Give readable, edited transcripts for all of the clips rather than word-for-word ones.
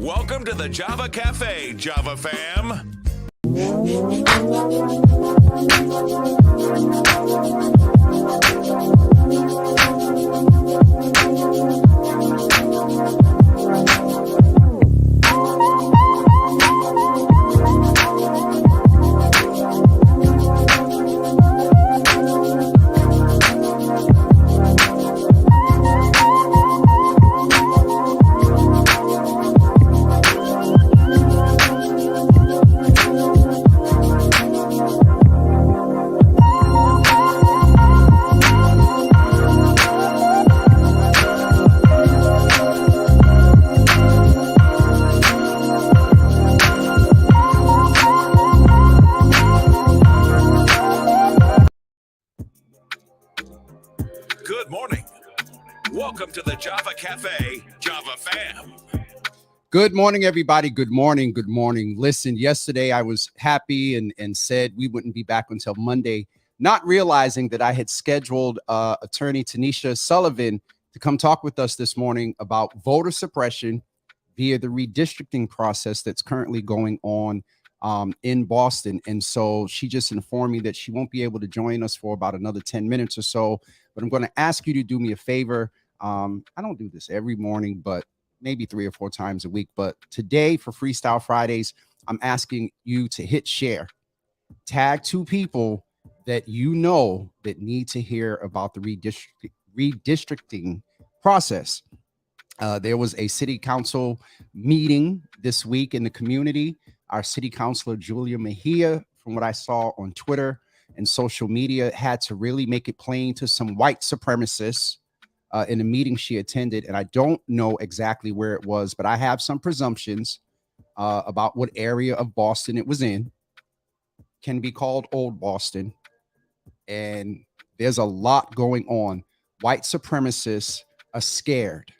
Welcome to the Java Cafe, Java fam. Good morning. Welcome to the Java Cafe, Java fam. Good morning, everybody. Good morning. Good morning. Listen, yesterday I was happy and said we wouldn't be back until Monday, not realizing that I had scheduled attorney Tanisha Sullivan to come talk with us this morning about voter suppression via the redistricting process that's currently going on in Boston. And so she just informed me that she won't be able to join us for about another 10 minutes or so. But I'm going to ask you to do me a favor. I don't do this every morning, but maybe 3 or 4 times a week. But today for Freestyle Fridays, I'm asking you to hit share. Tag 2 people that you know that need to hear about the redistricting process. There was a city council meeting this week in the community. Our city councilor, Julia Mejia, from what I saw on Twitter and social media, had to really make it plain to some white supremacists in a meeting she attended. And I don't know exactly where it was, but I have some presumptions about what area of Boston it was in. Can be called Old Boston. And there's a lot going on. White supremacists are scared.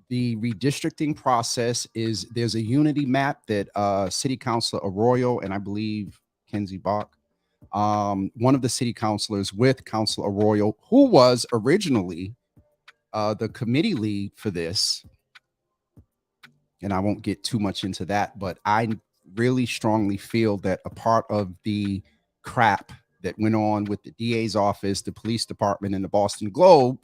The redistricting process is, there's a unity map that City Councilor Arroyo and I believe Kenzie Bach, one of the city councilors with Councilor Arroyo, who was originally the committee lead for this. And I won't get too much into that, but I really strongly feel that a part of the crap that went on with the DA's office, the police department, and the Boston Globe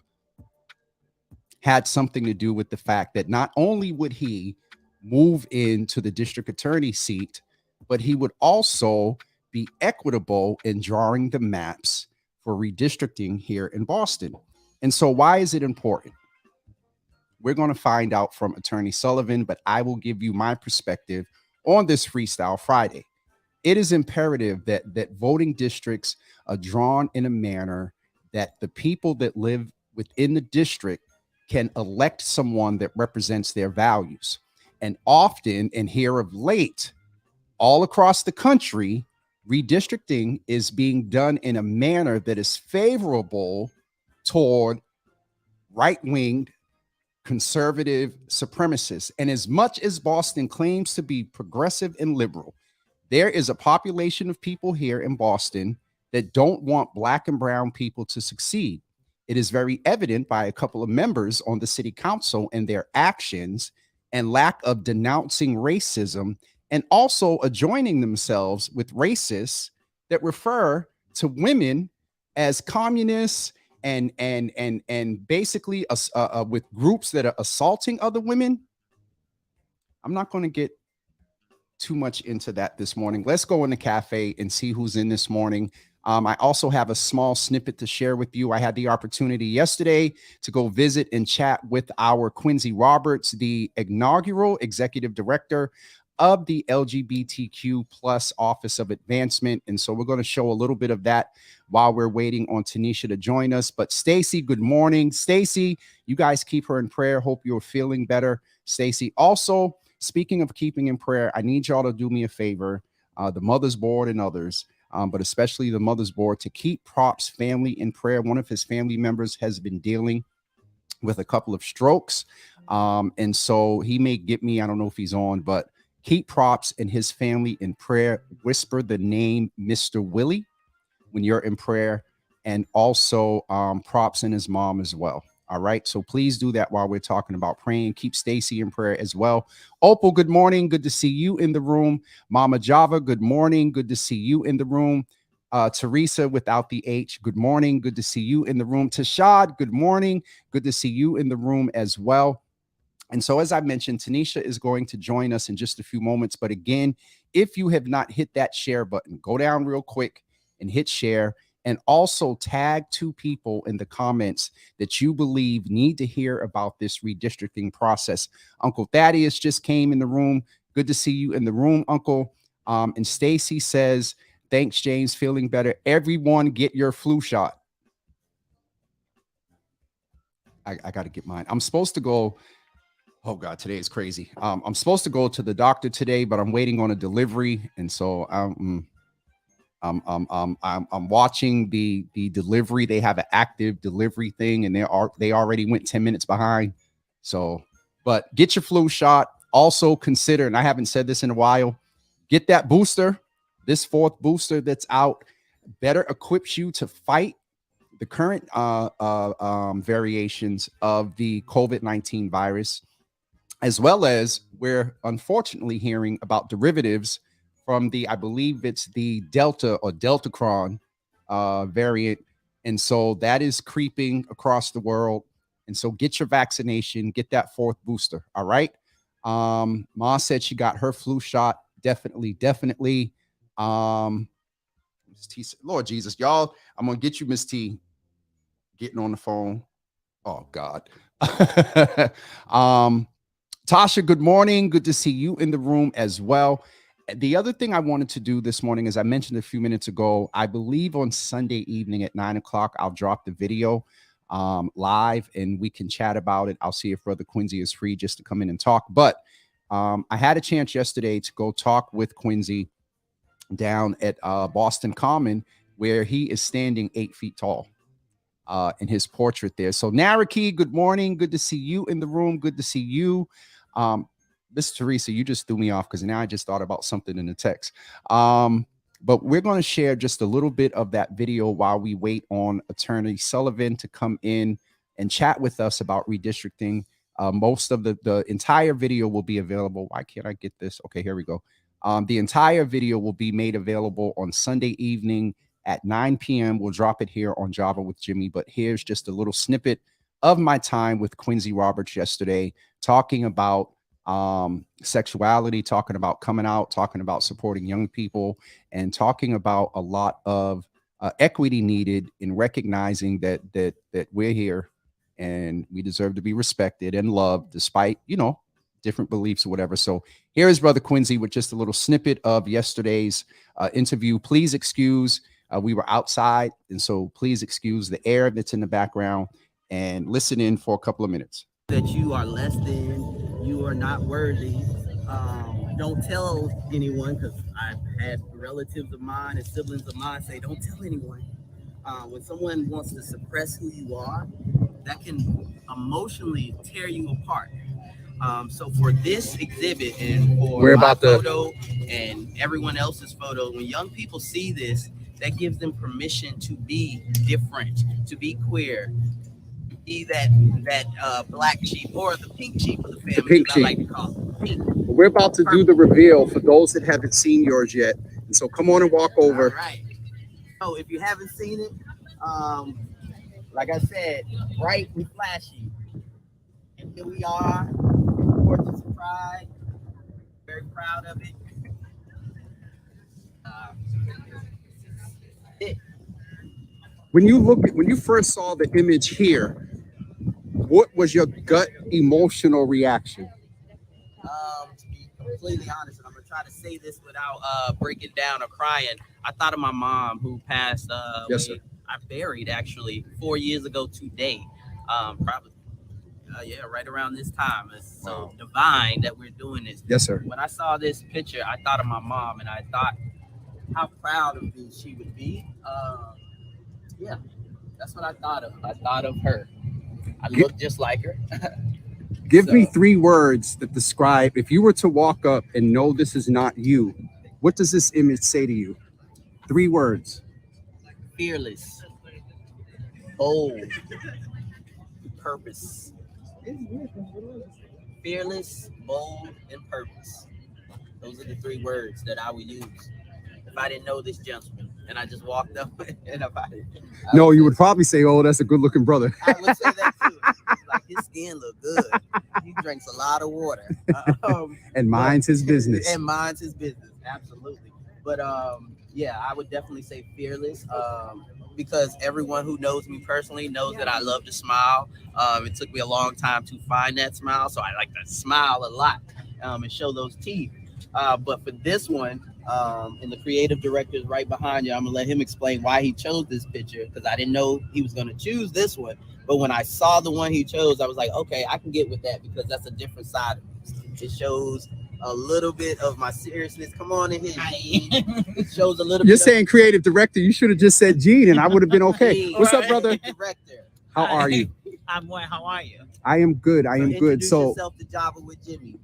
had something to do with the fact that not only would he move into the district attorney seat, but he would also be equitable in drawing the maps for redistricting here in Boston. And so why is it important? We're going to find out from Attorney Sullivan, but I will give you my perspective on this Freestyle Friday. It is imperative that voting districts are drawn in a manner that the people that live within the district can elect someone that represents their values. And often, and here of late, all across the country, redistricting is being done in a manner that is favorable toward right-winged conservative supremacists. And as much as Boston claims to be progressive and liberal, there is a population of people here in Boston that don't want Black and brown people to succeed. It is very evident by a couple of members on the city council and their actions and lack of denouncing racism, and also adjoining themselves with racists that refer to women as communists and basically with groups that are assaulting other women. I'm not going to get too much into that this morning. Let's go in the cafe and see who's in this morning. I also have a small snippet to share with you. I had the opportunity yesterday to go visit and chat with our Quincy Roberts, the inaugural executive director of the LGBTQ plus Office of Advancement. And so we're going to show a little bit of that while we're waiting on Tanisha to join us. But Stacy, good morning. Stacy, you guys keep her in prayer. Hope you're feeling better. Stacy, also, speaking of keeping in prayer, I need y'all to do me a favor, the Mother's Board and others, but especially the Mother's Board, to keep Prop's family in prayer. One of his family members has been dealing with a couple of strokes. And so he may get me, I don't know if he's on, but keep Props and his family in prayer. Whisper the name Mr. Willie when you're in prayer, and also Props and his mom as well. All right. So please do that while we're talking about praying. Keep Stacy in prayer as well. Opal, good morning. Good to see you in the room. Mama Java, good morning. Good to see you in the room. Teresa without the H, good morning. Good to see you in the room. Tashad, good morning. Good to see you in the room as well. And so, as I mentioned, Tanisha is going to join us in just a few moments. But again, if you have not hit that share button, go down real quick and hit share. And also tag 2 people in the comments that you believe need to hear about this redistricting process. Uncle Thaddeus just came in the room. Good to see you in the room, Uncle. And Stacy says, thanks, James. Feeling better. Everyone get your flu shot. I got to get mine. I'm supposed to go. Oh God, today is crazy. I'm supposed to go to the doctor today, but I'm waiting on a delivery, and so I'm watching the delivery. They have an active delivery thing, and they already went 10 minutes behind. So, but get your flu shot. Also consider, and I haven't said this in a while, get that booster. This 4th booster that's out better equips you to fight the current variations of the COVID-19 virus, as well as we're unfortunately hearing about derivatives from the, I believe it's the Delta or Deltacron variant. And so that is creeping across the world. And so get your vaccination, get that 4th booster. All right. Ma said she got her flu shot. Definitely. Miss T, Lord Jesus, y'all, I'm going to get you, Miss T, getting on the phone. Oh God. Tasha, good morning. Good to see you in the room as well. The other thing I wanted to do this morning, as I mentioned a few minutes ago, I believe on Sunday evening at 9 o'clock, I'll drop the video live and we can chat about it. I'll see if Brother Quincy is free just to come in and talk. But I had a chance yesterday to go talk with Quincy down at Boston Common, where he is standing 8 feet tall in his portrait there. So Naraki, good morning. Good to see you in the room. Good to see you. Miss Teresa, you just threw me off because now I just thought about something in the text. But we're going to share just a little bit of that video while we wait on Attorney Sullivan to come in and chat with us about redistricting. Most of the entire video will be available. Why can't I get this? Okay, here we go. The entire video will be made available on Sunday evening at 9 p.m. We'll drop it here on Java with Jimmy. But here's just a little snippet of my time with Quincy Roberts yesterday, talking about sexuality, talking about coming out, talking about supporting young people, and talking about a lot of equity needed in recognizing that we're here and we deserve to be respected and loved despite, you know, different beliefs or whatever. So here is Brother Quincy with just a little snippet of yesterday's interview. Please excuse, we were outside, and so please excuse the air that's in the background and listen in for a couple of minutes. That you are less than, you are not worthy. Don't tell anyone, because I've had relatives of mine and siblings of mine say, don't tell anyone. When someone wants to suppress who you are, that can emotionally tear you apart. So for this exhibit and for my photo and everyone else's photo, when young people see this, that gives them permission to be different, to be queer, be that black sheep or the pink sheep of the family. The pink sheep. I like to call it pink. We're about to do the reveal for those that haven't seen yours yet, and so come on and walk over. All right. So if you haven't seen it, like I said, bright and flashy, and here we are, Horses of Pride. Very proud of it. When you first saw the image here, what was your gut emotional reaction? To be completely honest, and I'm gonna try to say this without breaking down or crying, I thought of my mom who passed. Yes, sir. I buried actually 4 years ago today. Probably, right around this time. It's so divine that we're doing this. Yes, sir. When I saw this picture, I thought of my mom, and I thought how proud of me she would be. Yeah, that's what I thought of. I thought of her. I look just like her. Give me 3 words that describe, if you were to walk up and know this is not you, what does this image say to you? 3 words. Fearless, bold, purpose. Fearless, bold, and purpose. Those are the three words that I would use if I didn't know this gentleman and I just walked up and about it. No, you would probably say, "Oh, that's a good-looking brother." I would say that too. Like his skin look good. He drinks a lot of water. And minds his business. And minds his business, absolutely. But yeah, I would definitely say fearless. Because everyone who knows me personally knows that I love to smile. It took me a long time to find that smile, so I like to smile a lot and show those teeth. But for this one, and the creative director is right behind you, I'm gonna let him explain why he chose this picture because I didn't know he was gonna choose this one. But when I saw the one he chose, I was like, okay, I can get with that because that's a different side of me. It shows a little bit of my seriousness. Come on in here. It shows a little You're bit. saying creative director. You should have just said Gene, and I would have been okay. Gene, What's up, brother? Director. How are you? I'm well. How are you? I am good. I am good. Introduce So, yourself to Java with Jimmy.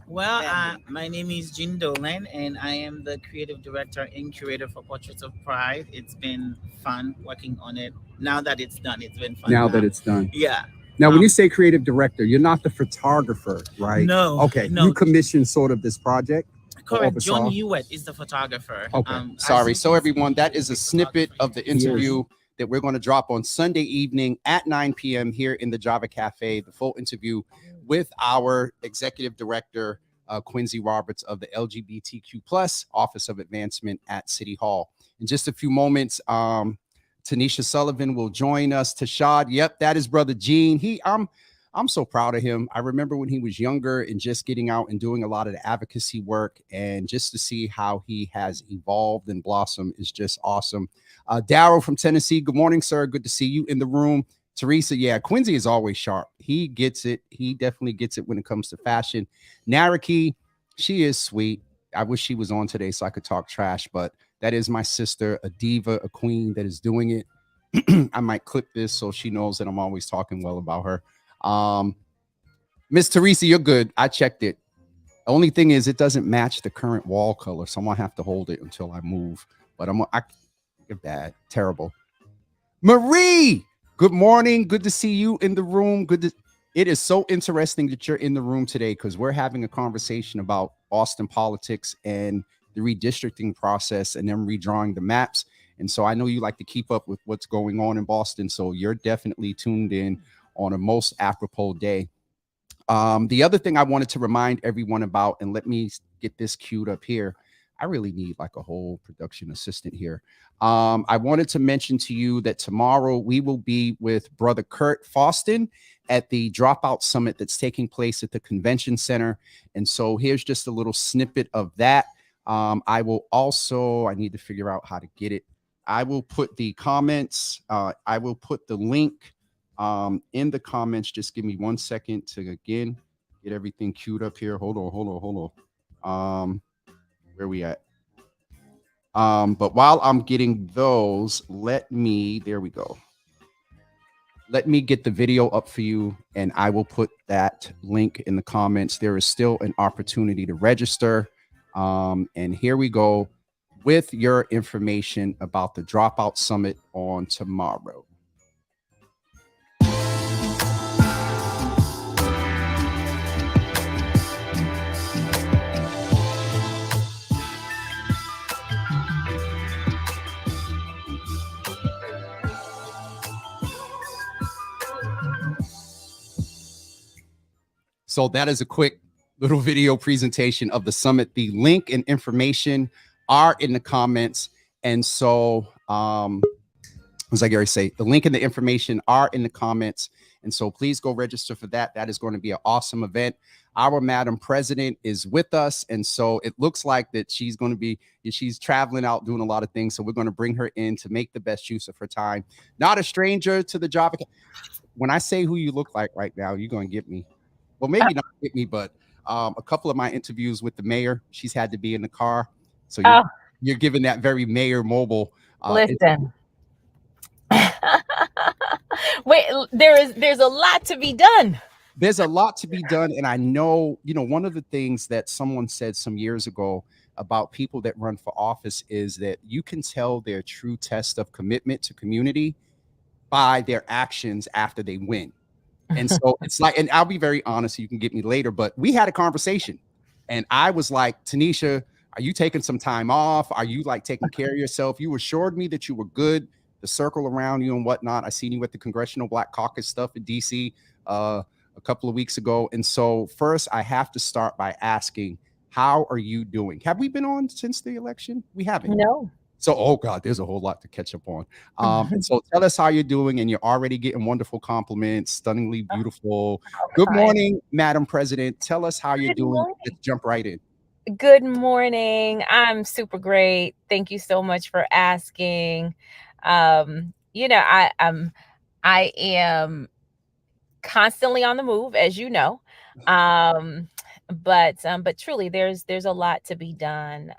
Well, my name is Jean Dolan, and I am the creative director and curator for Portraits of Pride. It's been fun working on it. Now that it's done, it's been fun. now that it's done. Yeah. Now, when you say creative director, you're not the photographer, right? No. Okay. No. You commissioned sort of this project. Correct. oversaw? John Hewitt is the photographer. Okay. As Sorry. you So can everyone, see, that he's is a the snippet photographer. of the interview that we're going to drop on Sunday evening at 9 p.m. here in the Java Cafe. The full interview with our executive director, Quincy Roberts of the LGBTQ plus Office of Advancement at City Hall. In just a few moments, Tanisha Sullivan will join us. Tashad, yep, that is brother Gene. I'm so proud of him. I remember when he was younger and just getting out and doing a lot of the advocacy work, and just to see how he has evolved and blossomed is just awesome. Daryl from Tennessee, good morning, sir. Good to see you in the room. Teresa, yeah, Quincy is always sharp. He gets it. He definitely gets it when it comes to fashion. Naraki, she is sweet. I wish she was on today so I could talk trash, but that is my sister, a diva, a queen that is doing it. I might clip this so she knows that I'm always talking well about her. Miss Teresa, you're good. I checked it. The only thing is it doesn't match the current wall color, so I'm gonna have to hold it until I move. But you're bad, terrible. Marie, good morning. Good to see you in the room. It is so interesting that you're in the room today because we're having a conversation about Boston politics and the redistricting process and them redrawing the maps. And so I know you like to keep up with what's going on in Boston. So you're definitely tuned in on a most apropos day. The other thing I wanted to remind everyone about, and let me get this queued up here. I really need like a whole production assistant here. I wanted to mention to you that tomorrow we will be with Brother Kurt Faustin at the Dropout Summit that's taking place at the Convention Center. And so here's just a little snippet of that. I need to figure out how to get it. I will put the comments. I will put the link in the comments. Just give me 1 second to again get everything queued up here. Hold on. Where we at? But while I'm getting those, there we go. Let me get the video up for you, and I will put that link in the comments. There is still an opportunity to register. And here we go with your information about the Dropout Summit on tomorrow. So that is a quick little video presentation of the summit. The link and information are in the comments. And so, as I Gary say, the link and the information are in the comments. And so please go register for that. That is going to be an awesome event. Our Madam President is with us. And so it looks like that she's traveling out doing a lot of things. So we're going to bring her in to make the best use of her time. Not a stranger to the job. When I say who you look like right now, you're going to get me. Well, maybe not get me, but a couple of my interviews with the mayor, she's had to be in the car. So you're giving that very mayor mobile. Listen. Wait, there's a lot to be done. There's a lot to be done. And I know, one of the things that someone said some years ago about people that run for office is that you can tell their true test of commitment to community by their actions after they win. And so it's like, and I'll be very honest, you can get me later, but we had a conversation and I was like, Tanisha, are you taking some time off? Are you like taking care of yourself? You assured me that you were good, the circle around you and whatnot. I seen you at the Congressional Black Caucus stuff in DC a couple of weeks ago. And so first I have to start by asking, how are you doing? Have we been on since the election? We haven't. No. So, oh God, there's a whole lot to catch up on. And so tell us how you're doing, and you're already getting wonderful compliments, stunningly beautiful. Good morning, Madam President. Tell us how you're Good doing. morning. Let's jump right in. Good morning. I'm super great. Thank you so much for asking. I am constantly on the move, as you know. But truly there's a lot to be done.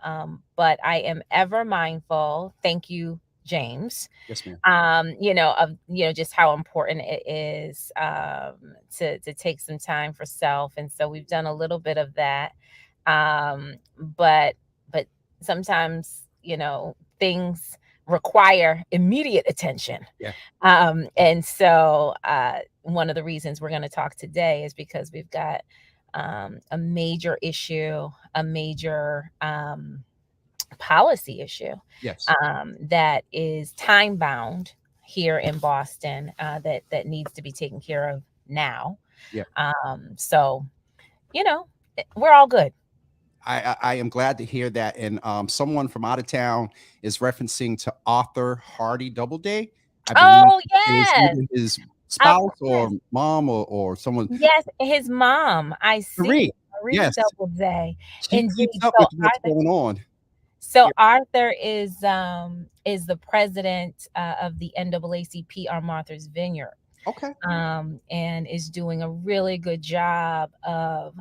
But I am ever mindful. Thank you, James. Yes, ma'am. Of just how important it is to take some time for self. And so we've done a little bit of that. But sometimes, things require immediate attention. Yeah. And so one of the reasons we're going to talk today is because we've got a major issue, a major policy issue. Yes. That is time bound here in Boston that needs to be taken care of now. Yeah. So, we're all good. I am glad to hear that. And someone from out of town is referencing to Arthur Hardy Doubleday. Oh, yes. His spouse or mom or someone. Yes, his mom. I see. Marie yes. Doubleday. She keeps up with what's going on. So Arthur is the president of the NAACP on Martha's Vineyard. Okay. And is doing a really good job of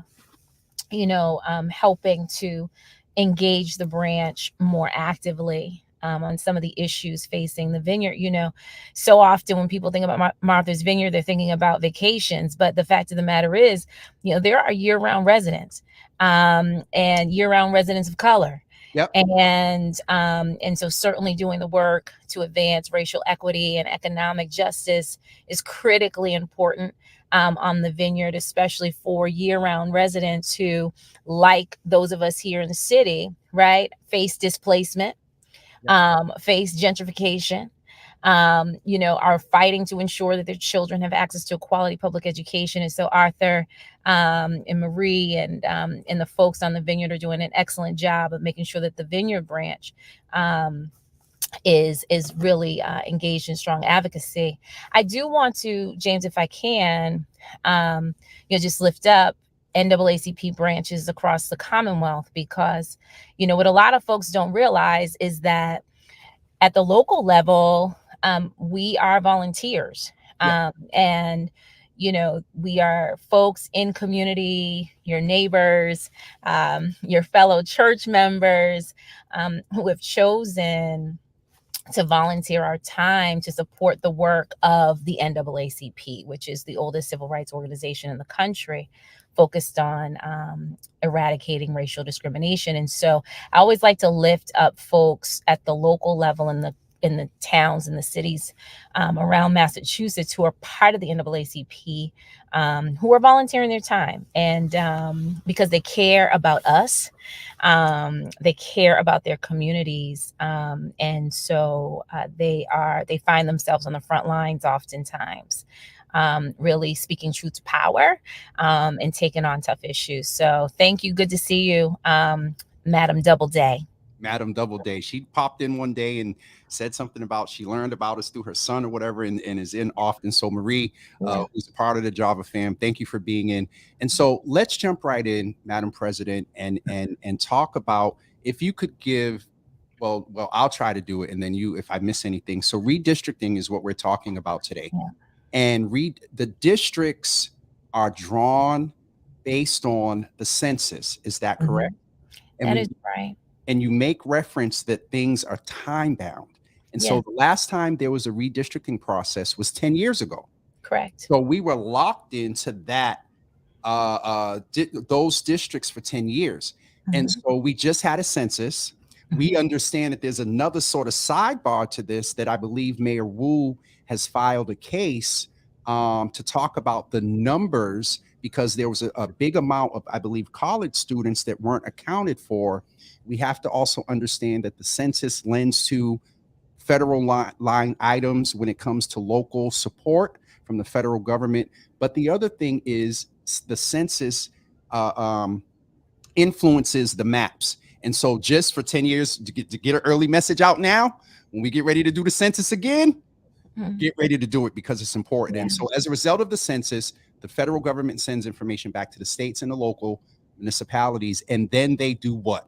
helping to engage the branch more actively on some of the issues facing the vineyard. So often when people think about Martha's Vineyard, they're thinking about vacations. But the fact of the matter is, there are year-round residents and year-round residents of color. Yep. And so certainly doing the work to advance racial equity and economic justice is critically important on the vineyard, especially for year-round residents who, like those of us here in the city, right, face displacement, face gentrification, are fighting to ensure that their children have access to a quality public education. And so Arthur and Marie and the folks on the vineyard are doing an excellent job of making sure that the vineyard branch is really engaged in strong advocacy. I do want to, James, if I can, just lift up NAACP branches across the Commonwealth, because, what a lot of folks don't realize is that at the local level, we are volunteers. And, we are folks in community, your neighbors, your fellow church members who have chosen to volunteer our time to support the work of the NAACP, which is the oldest civil rights organization in the country, focused on eradicating racial discrimination. And so I always like to lift up folks at the local level in the towns and the cities around Massachusetts who are part of the NAACP, who are volunteering their time, and because they care about us, they care about their communities, and so they find themselves on the front lines oftentimes, really speaking truth to power, and taking on tough issues. So thank you. Good to see you, Madam Doubleday. Madam Doubleday. She popped in one day and said something about she learned about us through her son or whatever, and is in often. So Marie, who's a part of the Java fam, thank you for being in. And so let's jump right in, Madam President, and talk about, if you could give, well, I'll try to do it, and then you, if I miss anything. So redistricting is what we're talking about today. Yeah. And the districts are drawn based on the census. Is that correct? Mm-hmm. That is right. And you make reference that things are time bound. And so the last time there was a redistricting process was 10 years ago. Correct. So we were locked into that, those districts for 10 years. Mm-hmm. And so we just had a census. Mm-hmm. We understand that there's another sort of sidebar to this, that I believe Mayor Wu has filed a case to talk about the numbers, because there was a big amount of, I believe, college students that weren't accounted for. We have to also understand that the census lends to federal line items when it comes to local support from the federal government. But the other thing is the census uh, um, influences the maps. And so just for 10 years, to get an early message out now, when we get ready to do the census again, get ready to do it, because it's important. Yeah. And so as a result of the census, the federal government sends information back to the states and the local municipalities, and then they do what?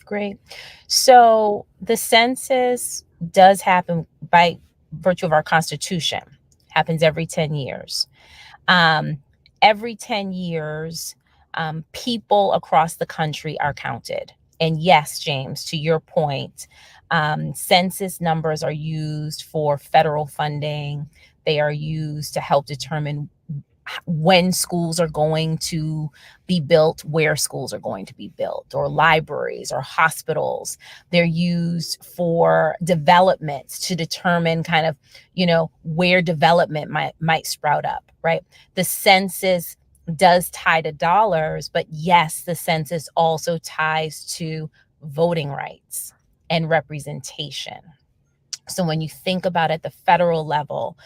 Great. So the census does happen by virtue of our Constitution. Happens every 10 years. Um, every 10 years, people across the country are counted. And yes, James, to your point, census numbers are used for federal funding. They are used to help determine when schools are going to be built, where schools are going to be built, or libraries or hospitals. They're used for development to determine kind of, where development might sprout up, right? The census does tie to dollars, but yes, the census also ties to voting rights and representation. So when you think about at the federal level,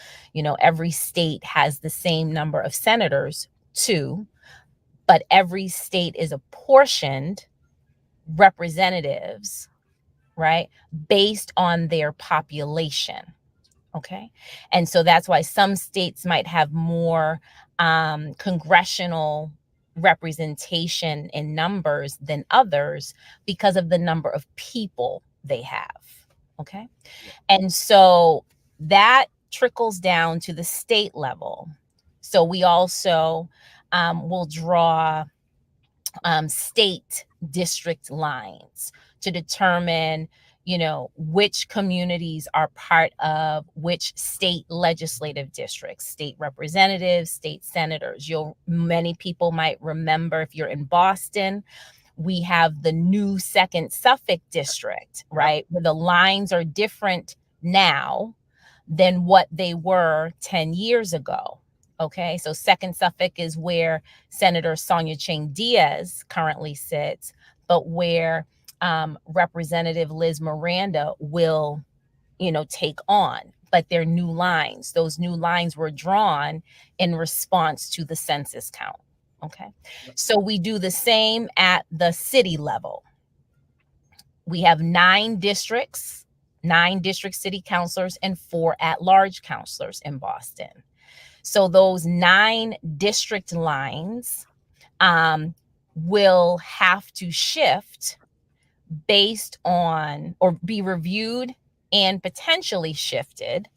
every state has the same number of senators, 2, but every state is apportioned representatives, right, based on their population. Okay. And so that's why some states might have more congressional representation in numbers than others because of the number of people they have. Okay. And so that trickles down to the state level. So we also will draw state district lines to determine, which communities are part of which state legislative districts, state representatives, state senators. Many people might remember, if you're in Boston, we have the new Second Suffolk district, right? Where the lines are different now than what they were 10 years ago. Okay, so Second Suffolk is where Senator Sonia Chang Diaz currently sits, but where Representative Liz Miranda will, take on. But they're new lines. Those new lines were drawn in response to the census count. Okay, so we do the same at the city level. We have 9 districts, 9 district city councilors, and 4 at-large councilors in Boston. So those 9 district lines will have to shift based on, or be reviewed and potentially shifted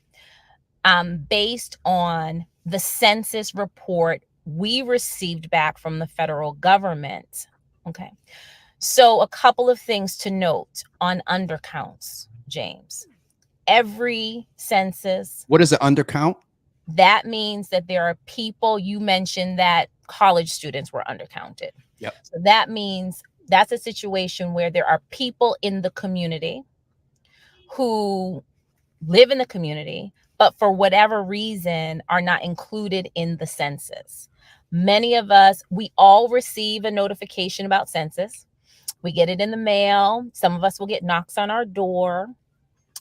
based on the census report we received back from the federal government. Okay. So a couple of things to note on undercounts, James. Every census. What is an undercount? That means that there are people, you mentioned that college students were undercounted. Yep. So that means that's a situation where there are people in the community who live in the community, but for whatever reason are not included in the census. Many of us, we all receive a notification about census. We get it in the mail. Some of us will get knocks on our door.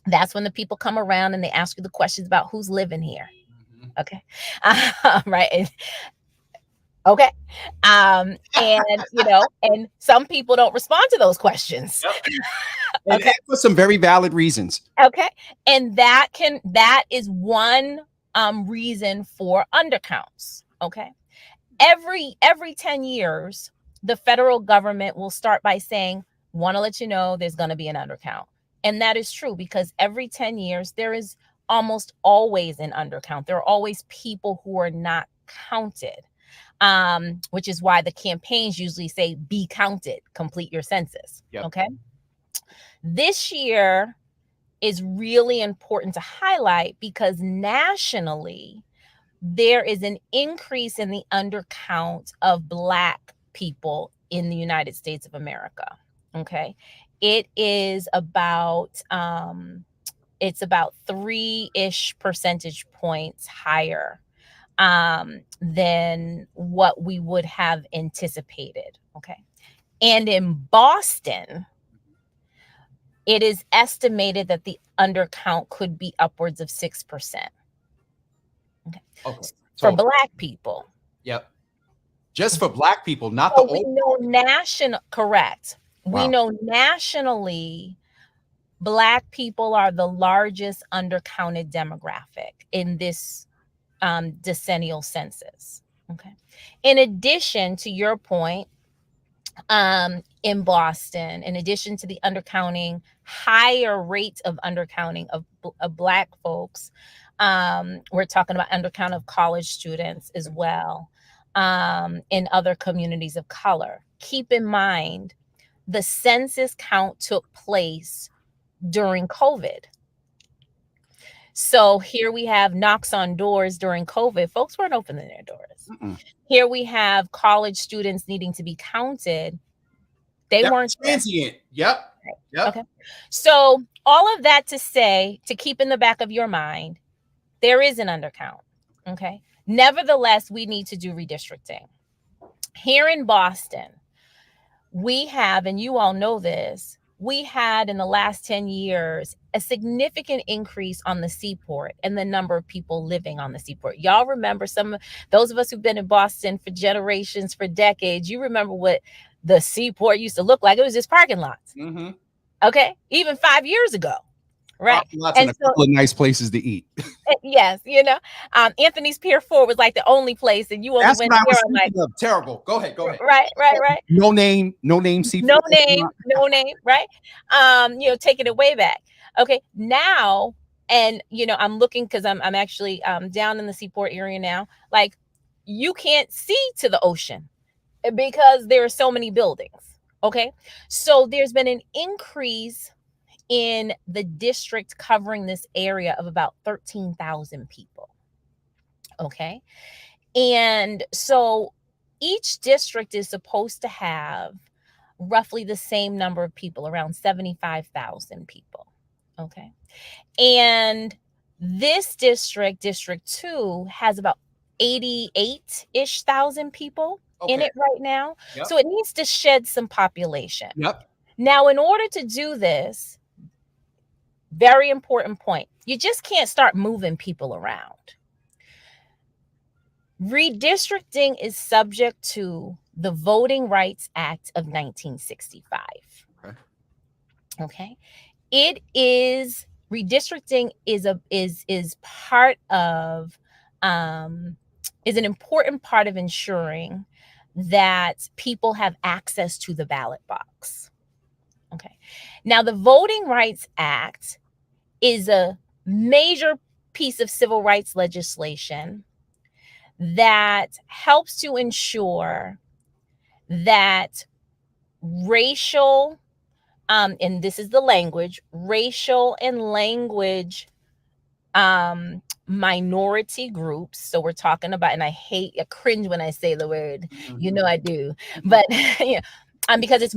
That's when the people come around and they ask you the questions about who's living here. Okay. Right. Okay. And, and some people don't respond to those questions. Yep. Okay. For some very valid reasons. Okay. And that is one reason for undercounts. Okay. Every 10 years, the federal government will start by saying, want to let you know there's going to be an undercount. And that is true, because every 10 years, there is almost always an undercount. There are always people who are not counted, which is why the campaigns usually say, be counted, complete your census. Yep. Okay. This year is really important to highlight because nationally, there is an increase in the undercount of Black people in the United States of America. Okay. It is about, it's about 3-ish percentage points higher than what we would have anticipated. Okay. And in Boston, it is estimated that the undercount could be upwards of 6%. Okay. Okay. For So, Black people. yep. Just for Black people, not So the we old. know correct. We Wow. know nationally, Black people are the largest undercounted demographic in this decennial census. Okay. In addition to your point, in Boston, in addition to the undercounting, higher rates of undercounting of Black folks, we're talking about undercount of college students as well, in other communities of color. Keep in mind, the census count took place during COVID. So here we have knocks on doors during COVID. Folks weren't opening their doors. Here we have college students needing to be counted. They weren't transient. Yep. Yep. Okay. So all of that to say, to keep in the back of your mind, there is an undercount. Okay. Nevertheless, we need to do redistricting. Here in Boston, we have, and you all know this, we had in the last 10 years a significant increase on the seaport and the number of people living on the seaport. Y'all remember, those of us who've been in Boston for generations, for decades, you remember what the seaport used to look like. It was just parking lots. Mm-hmm. Okay. Even 5 years ago. Right. Lots and a couple of nice places to eat. Yes. Anthony's Pier 4 was like the only place, and you only went there on like terrible. Go ahead. Right. No name seafood. No name. Right. Taking it way back. Okay. Now, and I'm looking because I'm actually down in the seaport area now. Like, you can't see to the ocean because there are so many buildings. Okay. So there's been an increase in the district covering this area of about 13,000 people. Okay. And so each district is supposed to have roughly the same number of people, around 75,000 people. Okay. And this district, District 2, has about 88-ish thousand people in it right now. Yep. So it needs to shed some population. Yep. Now, in order to do this, very important point, you just can't start moving people around. Redistricting is subject to the Voting Rights Act of 1965. Okay. It is, redistricting is part of, is an important part of ensuring that people have access to the ballot box. Okay. Now, the Voting Rights Act is a major piece of civil rights legislation that helps to ensure that racial, and this is the language, racial and language minority groups. So we're talking about, and I cringe when I say the word, I do, but because it's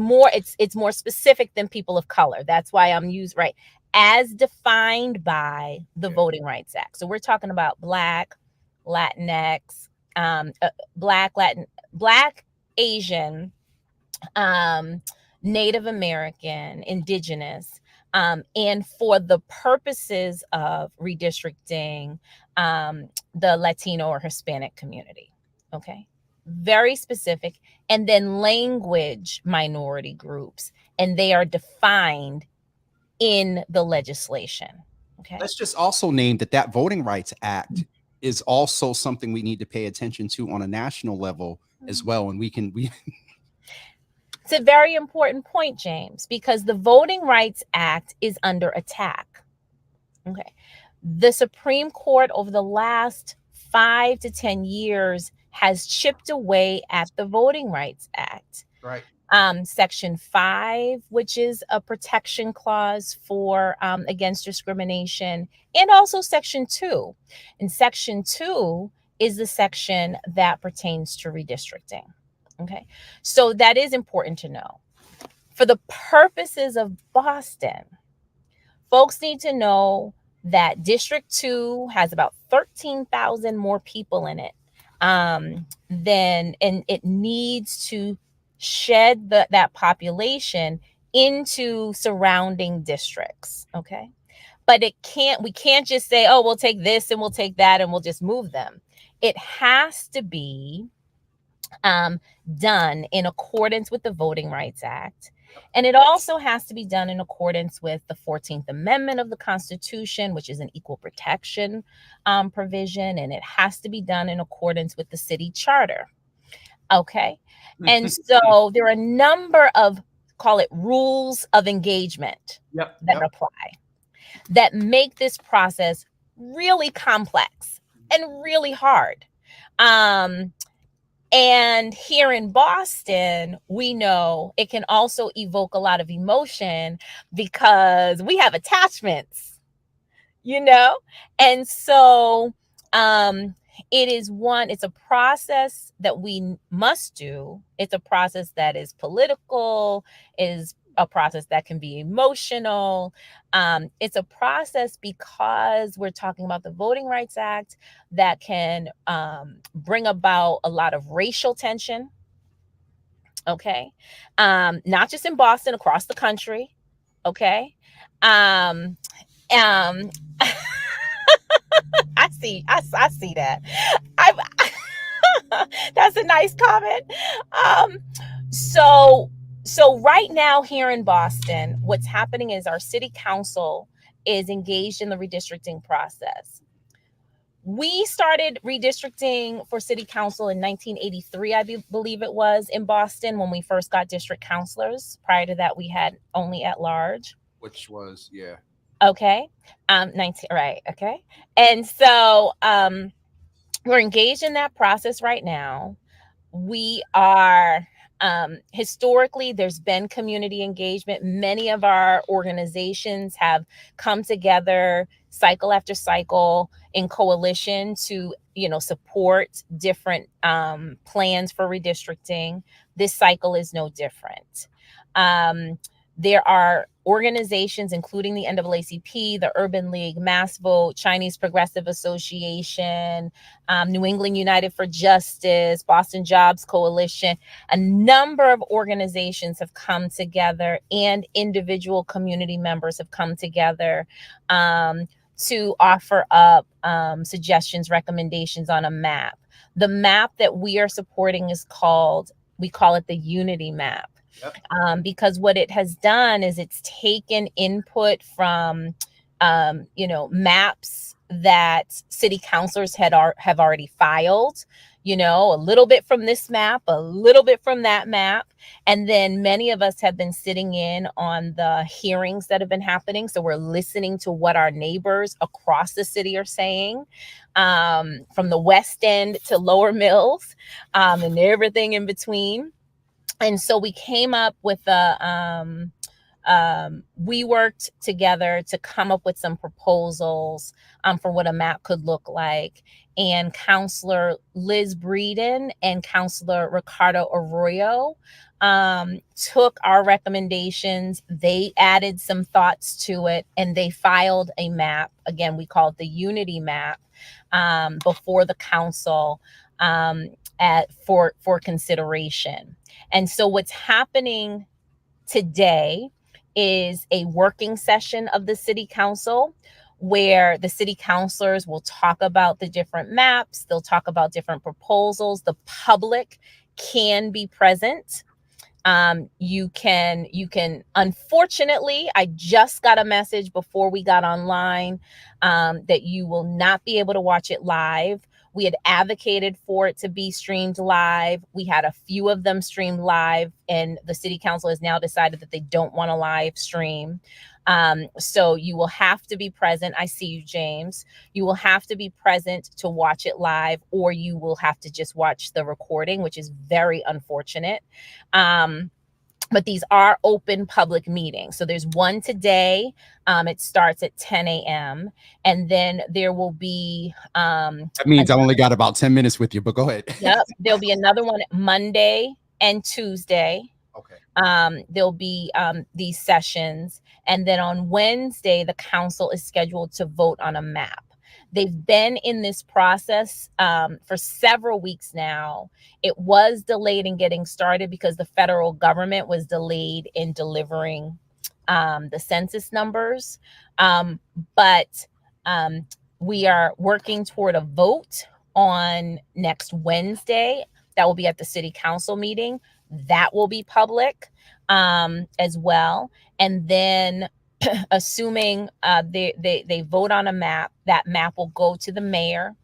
more specific than people of color. That's why I'm used right as defined by the Voting Rights Act. So we're talking about Black, Latinx, Black, Asian, Native American, Indigenous, and for the purposes of redistricting, the Latino or Hispanic community. Okay. Very specific. And then language minority groups, and they are defined in the legislation. Okay. Let's just also name that Voting Rights Act is also something we need to pay attention to on a national level as well. And it's a very important point, James, because the Voting Rights Act is under attack. Okay. The Supreme Court over the last 5 to 10 years has chipped away at the Voting Rights Act. Right. Section 5, which is a protection clause for against discrimination, and also Section 2. And Section 2 is the section that pertains to redistricting. Okay, so that is important to know. For the purposes of Boston, folks need to know that District 2 has about 13,000 more people in it. Then, and it needs to shed that population into surrounding districts. Okay. But we can't just say, oh, we'll take this and we'll take that and we'll just move them. It has to be done in accordance with the Voting Rights Act. And it also has to be done in accordance with the 14th Amendment of the Constitution, which is an equal protection provision. And it has to be done in accordance with the city charter. Okay. And so there are a number of, call it rules of engagement that apply, that make this process really complex and really hard. And here in Boston, we know it can also evoke a lot of emotion because we have attachments, And so it's a process that we must do. It's a process that is political, is a process that can be emotional. It's a process because we're talking about the Voting Rights Act that can bring about a lot of racial tension. Okay. Not just in Boston, across the country. Okay. I see that. That's a nice comment. So right now here in Boston, what's happening is our city council is engaged in the redistricting process. We started redistricting for city council in 1983, I believe it was, in Boston when we first got district councilors. Prior to that, we had only at large. Which was, yeah. Okay. 19, right. Okay. And so we're engaged in that process right now. We are historically, there's been community engagement. Many of our organizations have come together cycle after cycle in coalition to, support different plans for redistricting. This cycle is no different. There are organizations, including the NAACP, the Urban League, Mass Vote, Chinese Progressive Association, New England United for Justice, Boston Jobs Coalition. A number of organizations have come together, and individual community members have come together to offer up suggestions, recommendations on a map. The map that we are supporting we call it the Unity Map. Yep. Because what it has done is it's taken input from, maps that city councilors have already filed, a little bit from this map, a little bit from that map. And then many of us have been sitting in on the hearings that have been happening. So we're listening to what our neighbors across the city are saying, from the West End to Lower Mills, and everything in between. And so we came up with we worked together to come up with some proposals for what a map could look like. And Councilor Liz Breeden and Councilor Ricardo Arroyo took our recommendations. They added some thoughts to it, and they filed a map. Again, we call it the Unity Map before the council for consideration. And so what's happening today is a working session of the city council where the city councilors will talk about the different maps. They'll talk about different proposals. The public can be present. You can, unfortunately, I just got a message before we got online that you will not be able to watch it live. We had advocated for it to be streamed live. We had a few of them streamed live, and the city council has now decided that they don't want to live stream. So you will have to be present. I see you, James. You will have to be present to watch it live, or you will have to just watch the recording, which is very unfortunate. But these are open public meetings. So there's one today. It starts at 10 a.m. And then there will be... that means I only got about 10 minutes with you, but go ahead. Yep. There'll be another one Monday and Tuesday. Okay. There'll be these sessions. And then on Wednesday, the council is scheduled to vote on a map. They've been in this process for several weeks now. It was delayed in getting started because the federal government was delayed in delivering the census numbers. But we are working toward a vote on next Wednesday. That will be at the city council meeting. That will be public as well. And then assuming they vote on a map, that map will go to the mayor.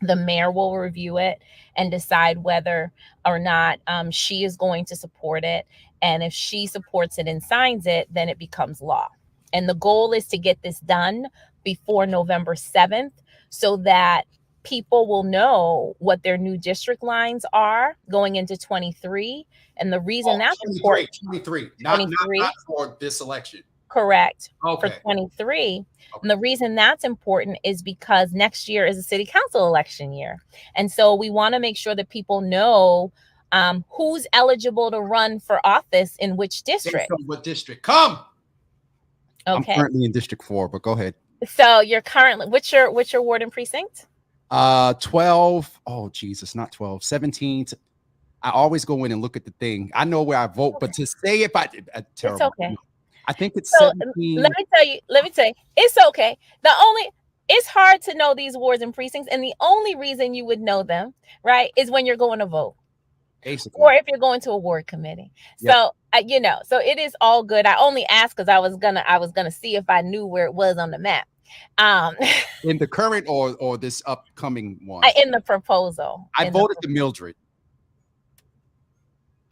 The mayor will review it and decide whether or not she is going to support it. And if she supports it and signs it, then it becomes law. And the goal is to get this done before November 7th so that people will know what their new district lines are going into 23. And the reason that's important, 23, 23. Not for this election. Correct. Okay. For 23. Okay. And the reason that's important is because next year is a city council election year. And so we want to make sure that people know who's eligible to run for office in which district. What district? Come. Okay. I'm currently in District 4, but go ahead. So you're currently, what's your ward and precinct? 12. Oh, Jesus, not 12. 17. I always go in and look at the thing. I know where I vote, but to say if terrible. It's okay. I think it's so 17. Let me tell you, it's okay. It's hard to know these wards and precincts, and the only reason you would know them, right, is when you're going to vote. Basically. Or if you're going to a ward committee. Yep. So so it is all good. I only asked because I was gonna see if I knew where it was on the map. In the current or this upcoming one? In the proposal. I voted to Mildred.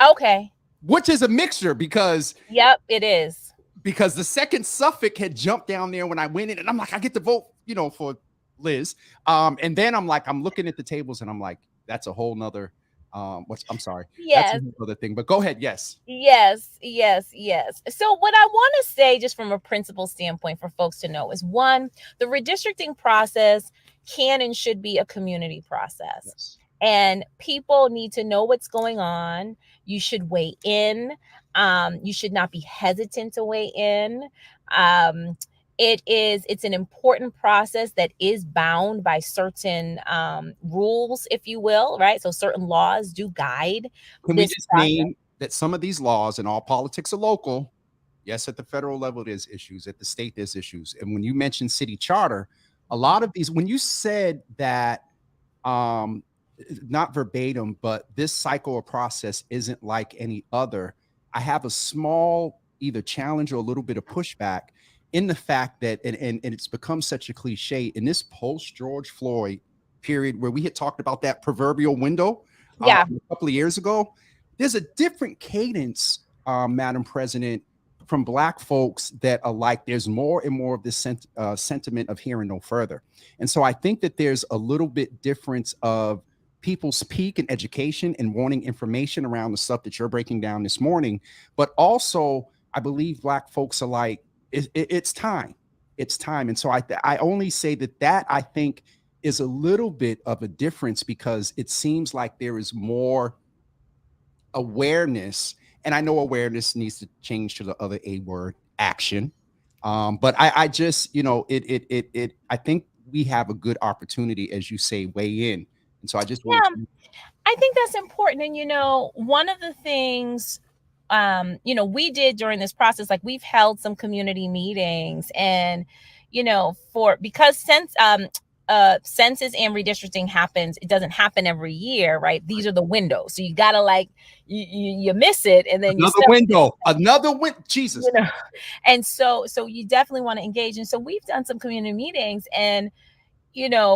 Okay. Which is a mixture because Yep, it is. Because the second Suffolk had jumped down there when I went in, and I'm like, I get to vote, for Liz. And then I'm looking at the tables, and I'm like, that's a whole nother. I'm sorry. Yes. That's another thing. But go ahead. Yes. Yes. So what I want to say, just from a principle standpoint, for folks to know is, one, the redistricting process can and should be a community process. Yes. And people need to know what's going on. You should weigh in. You should not be hesitant to weigh in. It's an important process that is bound by certain rules, if you will, right? So certain laws do guide. Can we just name that some of these laws, and all politics are local? Yes, at the federal level, there's issues. At the state, there's issues. And when you mentioned city charter, a lot of these, when you said that, not verbatim, but this cycle or process isn't like any other, I have a small either challenge or a little bit of pushback in the fact that, and it's become such a cliche in this post George Floyd period where we had talked about that proverbial window a couple of years ago. There's a different cadence, Madam President, from Black folks that are like, there's more and more of this sentiment of hearing no further. And so I think that there's a little bit difference of people's peak in education and wanting information around the stuff that you're breaking down this morning. But also, I believe Black folks are like, it's time. It's time. And so I only say that I think is a little bit of a difference because it seems like there is more awareness. And I know awareness needs to change to the other A word, action. But I just, I think we have a good opportunity, as you say, weigh in. And so I just I think that's important. And one of the things we did during this process, like we've held some community meetings, and because since census and redistricting happens, it doesn't happen every year, right? These are the windows, so you gotta you miss it, and then another window, Jesus. And so you definitely want to engage. And so we've done some community meetings, and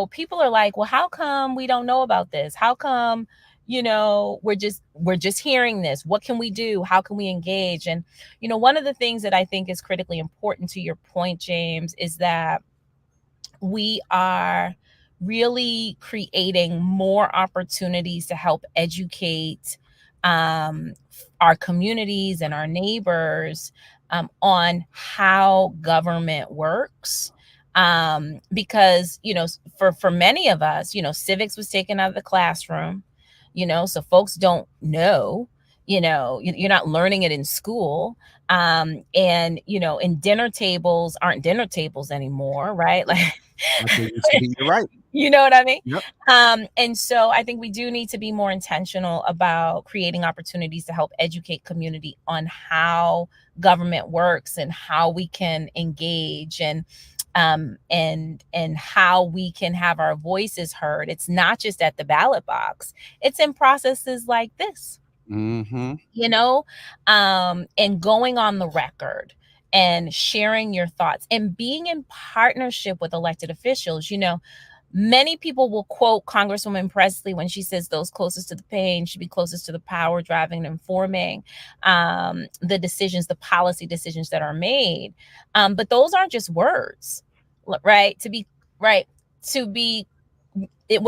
people are like, well, how come we don't know about this? How come we're just hearing this? What can we do? How can we engage? And one of the things that I think is critically important, to your point, James, is that we are really creating more opportunities to help educate our communities and our neighbors on how government works. Because for many of us, civics was taken out of the classroom, so folks don't know. you're not learning it in school. And and dinner tables aren't dinner tables anymore, right? Like, Like they used to be. You're right. you know what I mean? Yep. And so I think we do need to be more intentional about creating opportunities to help educate community on how government works and how we can engage, and how we can have our voices heard. It's not just at the ballot box, it's in processes like this. Mm-hmm. And going on the record and sharing your thoughts and being in partnership with elected officials. Many people will quote Congresswoman Presley when she says those closest to the pain should be closest to the power, driving and informing the decisions, the policy decisions that are made. But those aren't just words, right? What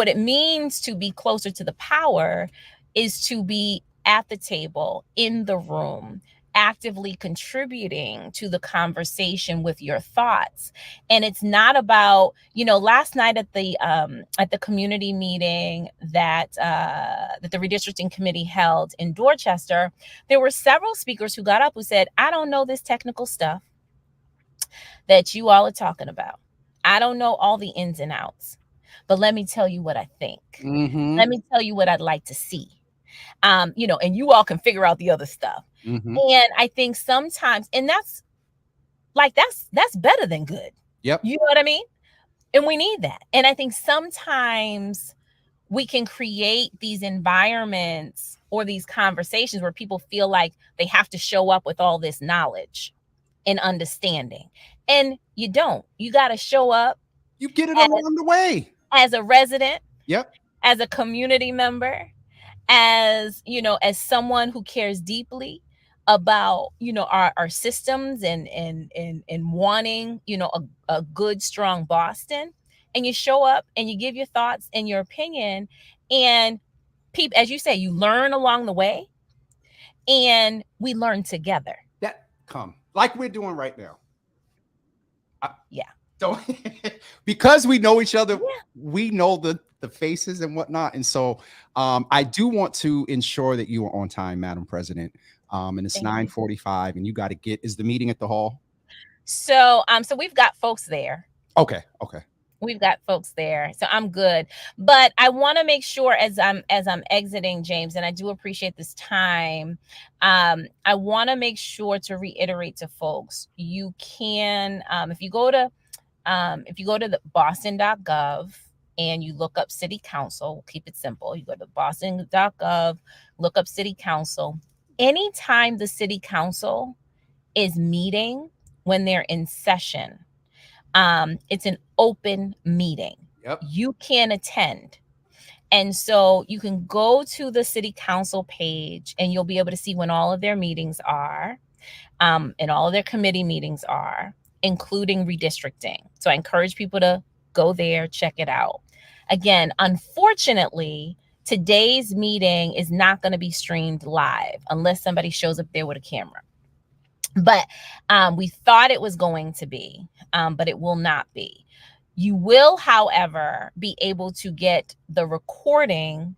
it means to be closer to the power is to be at the table, in the room, actively contributing to the conversation with your thoughts. And it's not about, last night at the community meeting that the redistricting committee held in Dorchester, there were several speakers who got up who said, I don't know this technical stuff that you all are talking about. I don't know all the ins and outs, but let me tell you what I think. Mm-hmm. Let me tell you what I'd like to see. And you all can figure out the other stuff. Mm-hmm. And I think sometimes, and that's better than good. Yep. You know what I mean? And we need that. And I think sometimes we can create these environments or these conversations where people feel like they have to show up with all this knowledge and understanding. And you don't. You got to show up. You get it along the way. As a resident. Yep. As a community member. As someone who cares deeply about our systems and wanting a good, strong Boston. And you show up and you give your thoughts and your opinion, and people, as you say, you learn along the way, and we learn together. That come like we're doing right now. Yeah. So because we know each other, Yeah. we know the faces and whatnot. And so I do want to ensure that you are on time, Madam President. And it's 9:45 and you got to is the meeting at the hall? So we've got folks there. Okay. We've got folks there. So I'm good. But I want to make sure as I'm exiting, James, and I do appreciate this time. I want to make sure to reiterate to folks, you can, if you go to the boston.gov and you look up city council, we'll keep it simple. You go to boston.gov, look up city council. Anytime the city council is meeting, when they're in session, it's an open meeting. Yep. You can attend. And so you can go to the city council page and you'll be able to see when all of their meetings are, and all of their committee meetings are, including redistricting. So I encourage people to go there, check it out. Again, unfortunately, today's meeting is not going to be streamed live unless somebody shows up there with a camera. But we thought it was going to be, but it will not be. You will, however, be able to get the recording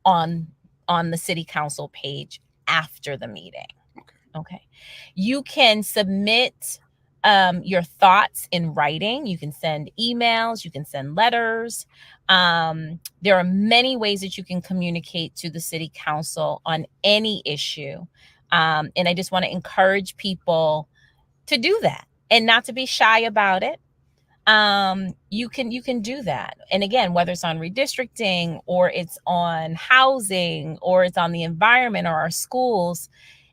on the city council page after the meeting. Okay. You can submit your thoughts in writing. You can send emails, you can send letters. There are many ways that you can communicate to the city council on any issue. And I just want to encourage people to do that and not to be shy about it. You can do that. And again, whether it's on redistricting or it's on housing or it's on the environment or our schools,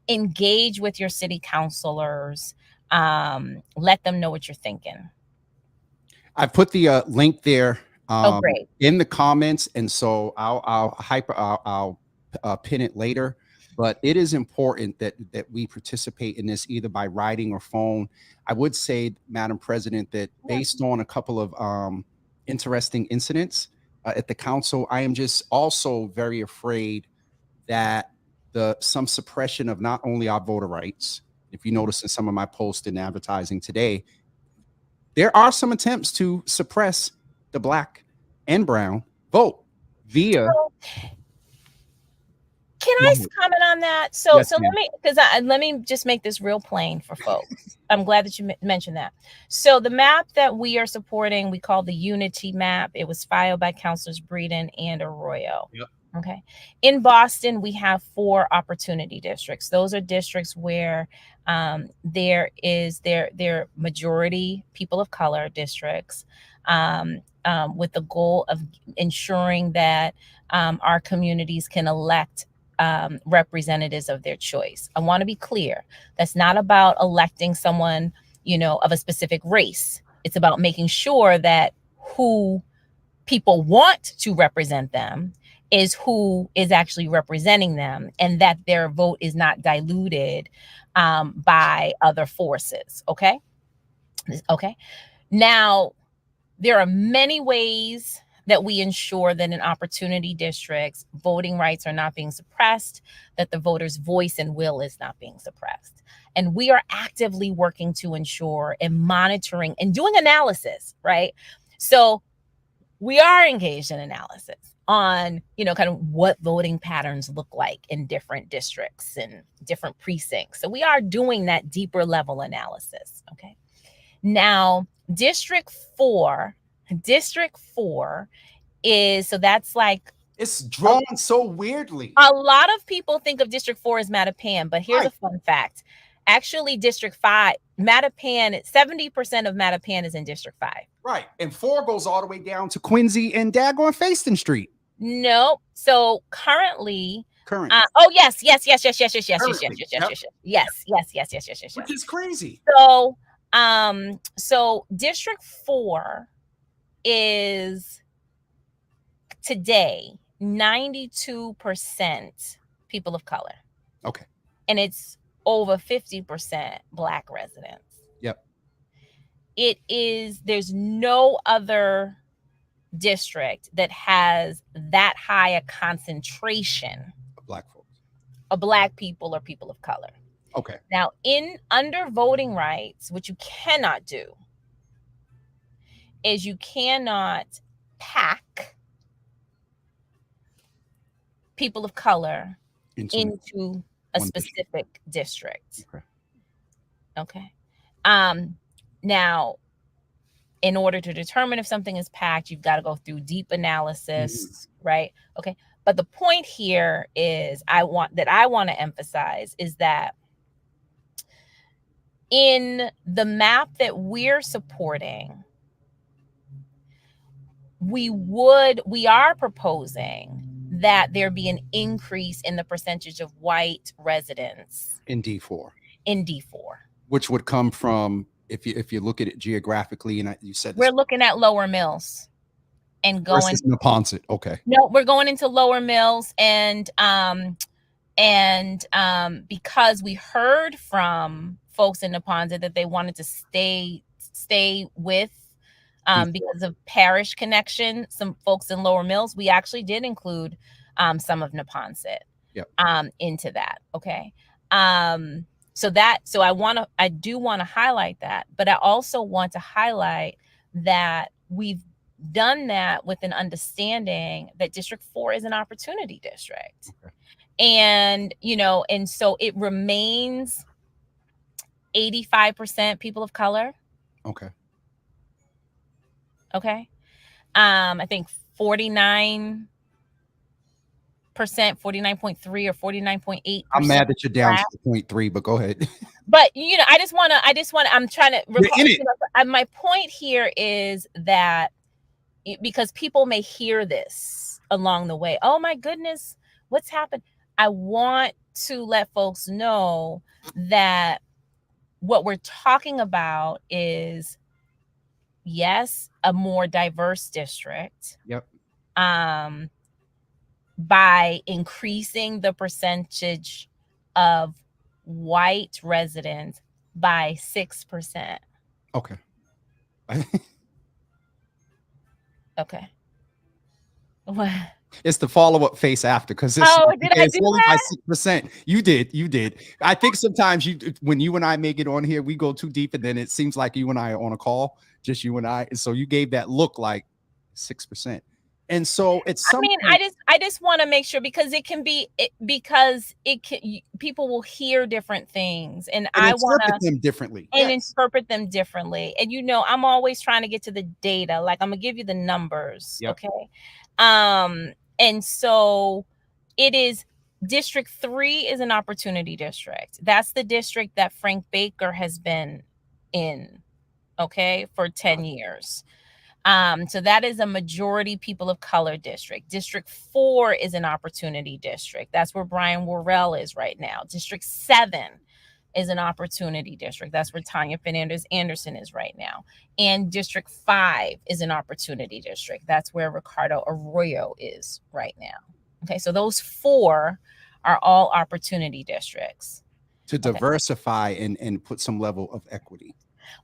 engage with your city councilors. Let them know what you're thinking. I put the link there Great. in the comments, and so I'll pin it later. But it is important that we participate in this either by writing or phone. I would say, Madam President, that based on a couple of interesting incidents at the council, I am just also very afraid that some suppression of not only our voter rights. If you notice in some of my posts and advertising today, there are some attempts to suppress the Black and brown vote via Can Go I ahead. comment on that? So Yes, let ma'am. me let me just make this real plain for folks. I'm glad that you mentioned that. So the map that we are supporting, we call the Unity map. It was filed by Councilors Breeden and Arroyo. Yep. Okay. In Boston, we have 4 opportunity districts. Those are districts where they're majority people of color districts, with the goal of ensuring that our communities can elect representatives of their choice. I want to be clear. That's not about electing someone, of a specific race. It's about making sure that who people want to represent them is who is actually representing them, and that their vote is not diluted by other forces. Okay. Okay. Now, there are many ways that we ensure that in opportunity districts, voting rights are not being suppressed, that the voter's voice and will is not being suppressed. And we are actively working to ensure and monitoring and doing analysis, right? So we are engaged in analysis on, kind of what voting patterns look like in different districts and different precincts. So we are doing that deeper level analysis, okay? Now, District 4 is, so that's like, It's drawn so weirdly. a lot of people think of District 4 as Mattapan, but here's Right. a fun fact. Actually, District 5, Mattapan, 70% of Mattapan is in District 5. Right. And 4 goes all the way down to Quincy and daggone Faiston Street. No. So currently, Currently. oh yes, yes, yes, yes, yes, yes, yes, yes, yes, Currently. yes, yes, yes, yes, yes, yes, yes, yes, Which yes. is crazy. So District 4 is today 92% people of color. Okay. And it's over 50% Black residents. Yep. There's no other district that has that high a concentration Black folks. of Black people or people of color. Okay. Now, under voting rights, what you cannot do is you cannot pack people of color into a specific district. Okay. Now, in order to determine if something is packed, you've got to go through deep analysis, right? Okay. But the point here is I want to emphasize is that in the map that we're supporting, we are proposing that there be an increase in the percentage of white residents in D4. Which would come from, if you look at it geographically, and you said we're looking at Lower Mills and going versus Neponset. Okay. No, we're going into Lower Mills, and because we heard from folks in Neponset that they wanted to stay with because of parish connection, some folks in Lower Mills, we actually did include some of Neponset into that. Okay. So I do want to highlight that, but I also want to highlight that we've done that with an understanding that District 4 is an opportunity district. Okay. And, and so it remains 85% people of color. Okay. Okay. I think 49%, 49.3 or 49.8%. I'm mad that you're down to 0.3, but go ahead. But I just want to, I'm trying to recall, my point here is that because people may hear this along the way, oh my goodness, what's happened? I want to let folks know that what we're talking about is, yes, a more diverse district. Yep. By increasing the percentage of white residents by 6%. Okay. Okay. What? It's the follow-up face after, because did I do only that? by 6%. You did. I think sometimes when you and I make it on here, we go too deep, and then it seems like you and I are on a call, just you and I. And so you gave that look like 6%. And so at some point, I just want to make sure, because it can be people will hear different things, and I want to interpret them differently. interpret them differently. And I'm always trying to get to the data. Like, I'm gonna give you the numbers. Yep. Okay. And so it is District 3 is an opportunity district. That's the district that Frank Baker has been in, okay, for 10 years. So that is a majority people of color district. District 4 is an opportunity district. That's where Brian Worrell is right now. District 7 is an opportunity district. That's where Tanya Fernandez Anderson is right now. And District 5 is an opportunity district. That's where Ricardo Arroyo is right now. Okay, so those 4 are all opportunity districts. To diversify and put some level of equity.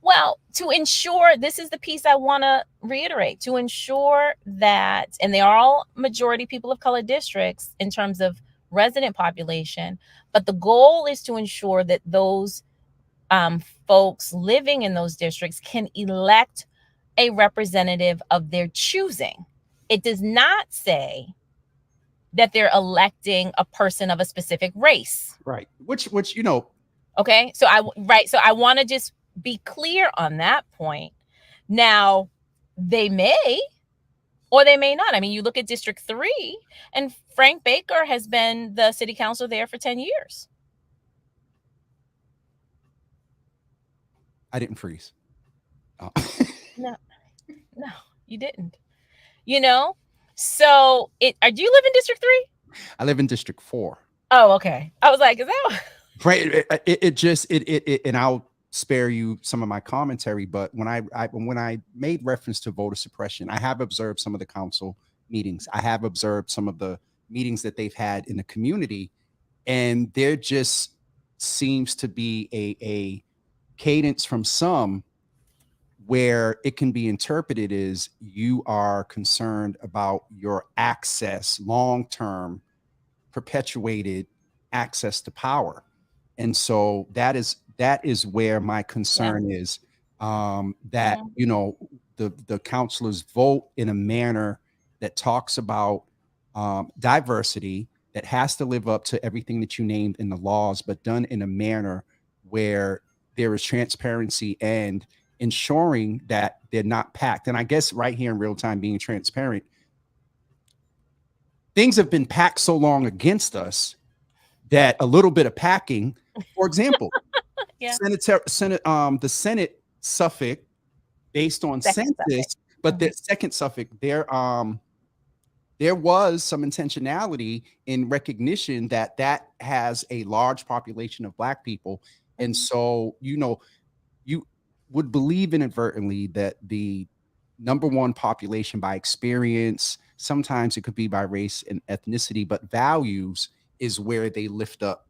Well, to ensure, this is the piece I want to reiterate, to ensure that, and they are all majority people of color districts in terms of resident population, but the goal is to ensure that those folks living in those districts can elect a representative of their choosing. It does not say that they're electing a person of a specific race. Right. Which Okay. So I want to just be clear on that point. Now, they may or they may not. I mean, you look at District 3, and Frank Baker has been the city councilor there for 10 years. I didn't freeze. Oh. No, you didn't. So do you live in District 3? I live in District 4. Oh, okay. I was like, is that right? And I'll spare you some of my commentary, but when I made reference to voter suppression, I have observed some of the council meetings. I have observed some of the meetings that they've had in the community, and there just seems to be a cadence from some where it can be interpreted as you are concerned about your access, long-term, perpetuated access to power. And so that is where my concern is, that, the councilors vote in a manner that talks about diversity, that has to live up to everything that you named in the laws, but done in a manner where there is transparency and ensuring that they're not packed. And I guess right here in real time, being transparent, things have been packed so long against us that a little bit of packing, for example, the Senate Suffolk, based on census, but the second Suffolk, there was some intentionality in recognition that has a large population of Black people. And so, you would believe inadvertently that the number one population by experience, sometimes it could be by race and ethnicity, but values is where they lift up,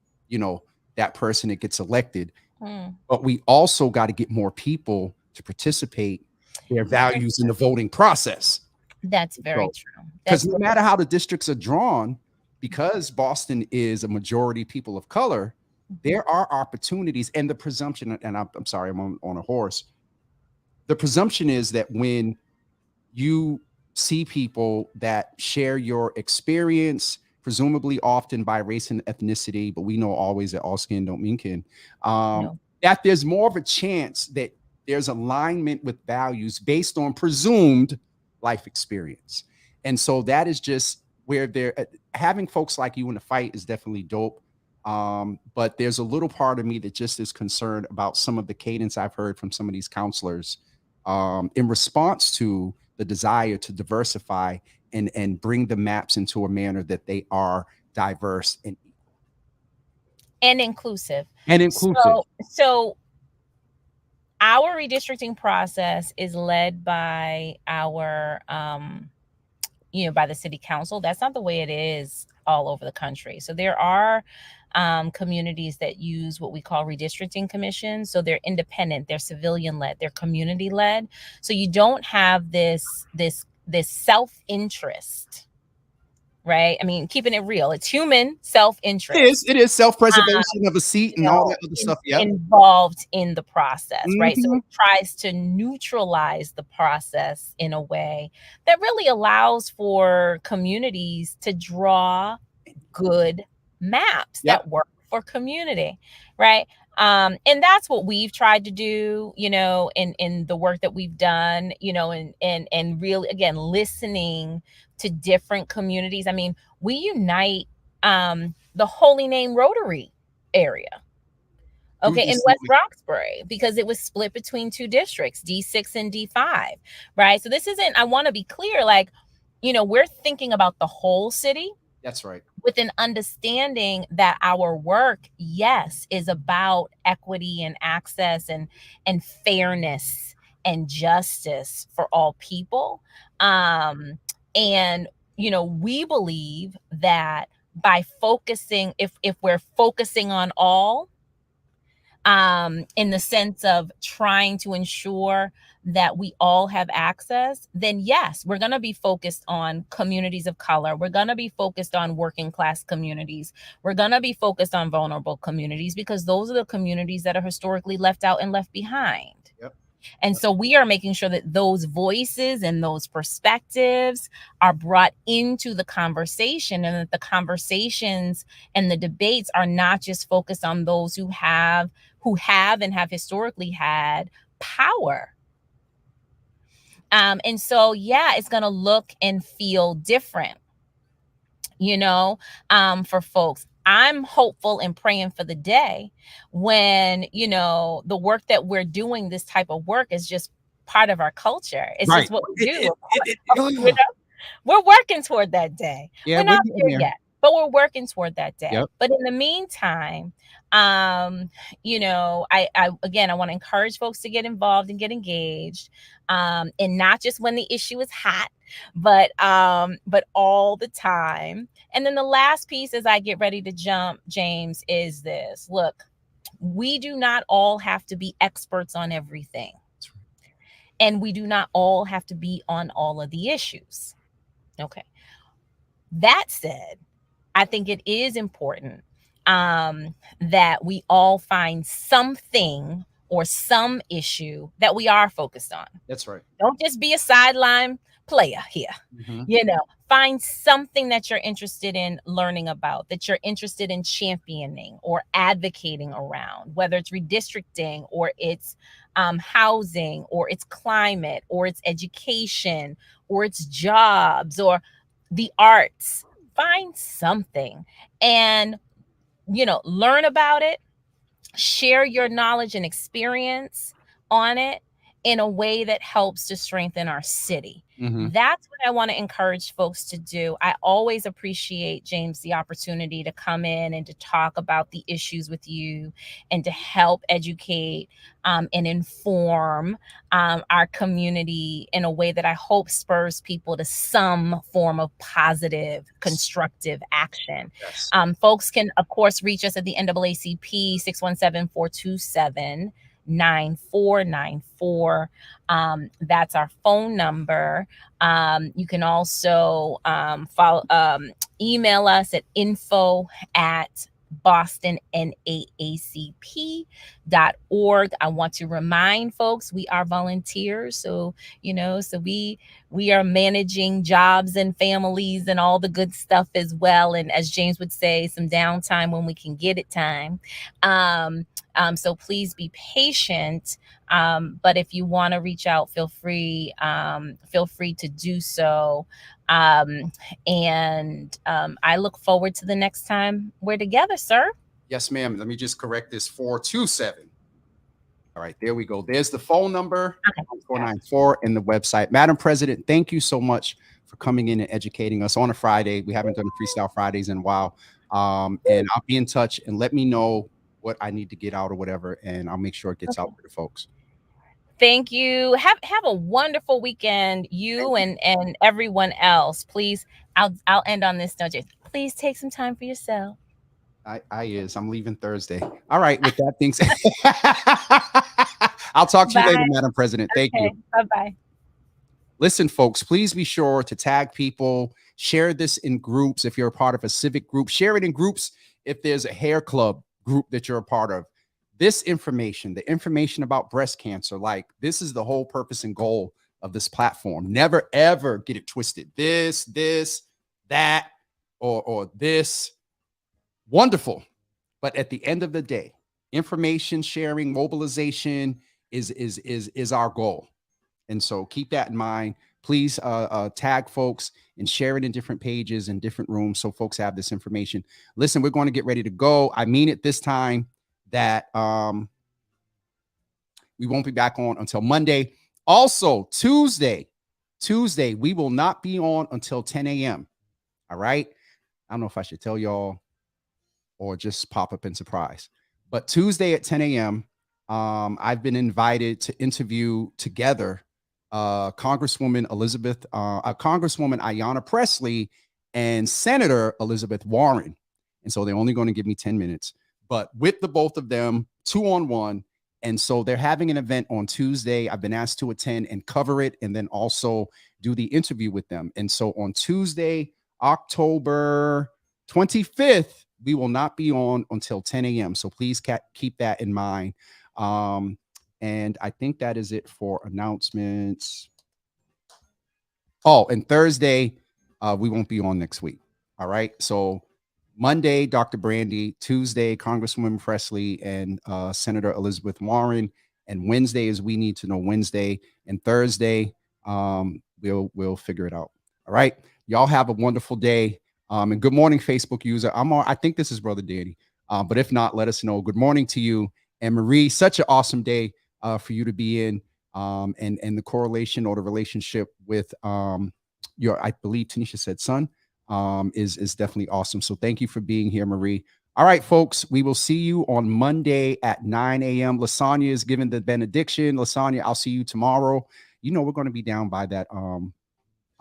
that person that gets elected. But we also got to get more people to participate their values in the voting process. That's very true. Because no matter how the districts are drawn, because Boston is a majority people of color, there are opportunities, and the presumption, and I'm sorry, I'm on a horse. The presumption is that when you see people that share your experience, presumably often by race and ethnicity, but we know always that all skin don't mean kin, that there's more of a chance that there's alignment with values based on presumed life experience. And so that is just where having folks like you in the fight is definitely dope. But there's a little part of me that just is concerned about some of the cadence I've heard from some of these counselors in response to the desire to diversify and bring the maps into a manner that they are diverse and inclusive. So our redistricting process is led by our, by the city council. That's not the way it is all over the country. So there are communities that use what we call redistricting commissions. So they're independent, they're civilian led, they're community led. So you don't have this self-interest right? I mean, keeping it real, it's human self-interest. It is self-preservation of a seat and all that other stuff. Yeah. Involved in the process, right? So Mhm. it tries to neutralize the process in a way that really allows for communities to draw good maps Yep. that work for community, right? And that's what we've tried to do, you know, in the work that we've done, you know, and really, again, listening to different communities. I mean, we unite the Holy Name Rotary area, Through okay, in this. West Roxbury, because it was split between two districts, D6 and D5, right? So this isn't, I want to be clear, like, you know, we're thinking about the whole city That's right. with an understanding that our work, yes, is about equity and access and fairness and justice for all people. And you know, we believe that by focusing, if we're focusing on all, in the sense of trying to ensure that we all have access, then yes, we're going to be focused on communities of color. We're going to be focused on working class communities. We're going to be focused on vulnerable communities, because those are the communities that are historically left out and left behind. Yep. And so we are making sure that those voices and those perspectives are brought into the conversation, and that the conversations and the debates are not just focused on those who have and have historically had power. And so, yeah, it's going to look and feel different, you know, for folks. I'm hopeful and praying for the day when, you know, the work that we're doing, this type of work, is just part of our culture. It's Right. just what we do. You know? We're working toward that day. Yeah, We're not getting there there. yet, but we're working toward that day. Yep. But in the meantime, you know, I again, I want to encourage folks to get involved and get engaged, and not just when the issue is hot, but all the time. And then the last piece, as I get ready to jump, James, is this: look, we do not all have to be experts on everything, and we do not all have to be on all of the issues. Okay. That said, I think it is important that we all find something or some issue that we are focused on. That's right. Don't just be a sideline player here. Mm-hmm. You know, find something that you're interested in learning about, that you're interested in championing or advocating around, whether it's redistricting or it's housing or it's climate or it's education or it's jobs or the arts. Find something and, you know, learn about it, share your knowledge and experience on it in a way that helps to strengthen our city. Mm-hmm. That's what I want to encourage folks to do. I always appreciate, James, the opportunity to come in and to talk about the issues with you and to help educate and inform our community in a way that I hope spurs people to some form of positive, constructive action. Yes. Folks can, of course, reach us at the NAACP 617-427-9494. That's our phone number. You can also email us at info@bostonnaacp.org. I want to remind folks we are volunteers, so you know, so we are managing jobs and families and all the good stuff as well, and as James would say, some downtime when we can get it time. So please be patient. But if you want to reach out, feel free to do so. And I look forward to the next time we're together, sir. Yes, ma'am. Let me just correct this. 427. All right, there we go. There's the phone number, 494, and the website. Madam President, thank you so much for coming in and educating us on a Friday. We haven't done Freestyle Fridays in a while. And I'll be in touch, and let me know what I need to get out or whatever, and I'll make sure it gets out to the folks. Thank you. Have a wonderful weekend, you and everyone else. Please, I'll end on this note. Please take some time for yourself. I'm leaving Thursday. All right, with that being said, I'll talk to you later, Madam President. Thank you. Bye-bye. Listen, folks, please be sure to tag people, share this in groups. If you're a part of a civic group, share it in groups. If there's a hair club group that you're a part of, this information, the information about breast cancer, like this is the whole purpose and goal of this platform. Never, ever get it twisted. This, that, or this. Wonderful. But at the end of the day, information sharing, mobilization is our goal. And so keep that in mind. Please tag folks and share it in different pages and different rooms so folks have this information. Listen, we're going to get ready to go. I mean it this time that we won't be back on until Monday. Also, Tuesday, we will not be on until 10 a.m. All right. I don't know if I should tell y'all or just pop up in surprise. But Tuesday at 10 a.m., I've been invited to interview together Congresswoman Ayanna Pressley and Senator Elizabeth Warren. And so they're only going to give me 10 minutes. But with the both of them, 2-on-1. And so they're having an event on Tuesday. I've been asked to attend and cover it and then also do the interview with them. And so on Tuesday, October 25th, we will not be on until 10 a.m. So please keep that in mind. And I think that is it for announcements. Oh, and Thursday, we won't be on next week. All right. So Monday, Dr. Brandy. Tuesday, Congresswoman Presley and Senator Elizabeth Warren. And Wednesday is We Need to Know Wednesday. And Thursday, we'll figure it out. All right. Y'all have a wonderful day. And good morning, Facebook user. I think this is Brother Danny. But if not, let us know. Good morning to you. And Marie, such an awesome day for you to be in. And the correlation or the relationship with your, I believe Tanisha said son, is definitely awesome. So thank you for being here, Marie. All right, folks, we will see you on Monday at 9 a.m. Lasagna is giving the benediction. Lasagna, I'll see you tomorrow. You know, we're going to be down by that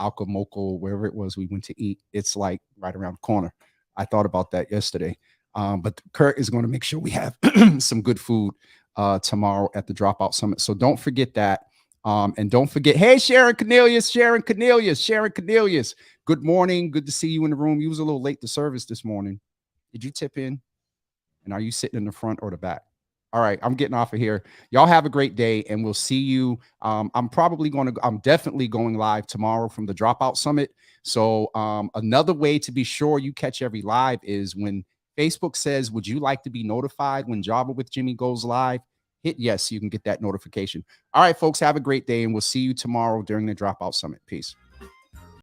Alcamoco, wherever it was we went to eat. It's like right around the corner. I thought about that yesterday. But Kurt is going to make sure we have some good food tomorrow at the Dropout Summit. So don't forget that. And don't forget, hey, Sharon Cornelius. Good morning. Good to see you in the room. You was a little late to service this morning. Did you tip in? And are you sitting in the front or the back? All right, I'm getting off of here. Y'all have a great day, and we'll see you. I'm definitely going live tomorrow from the Dropout Summit. So another way to be sure you catch every live is when Facebook says, would you like to be notified when Java with Jimmy goes live? Hit yes, so you can get that notification. All right, folks, have a great day, and we'll see you tomorrow during the Dropout Summit. Peace.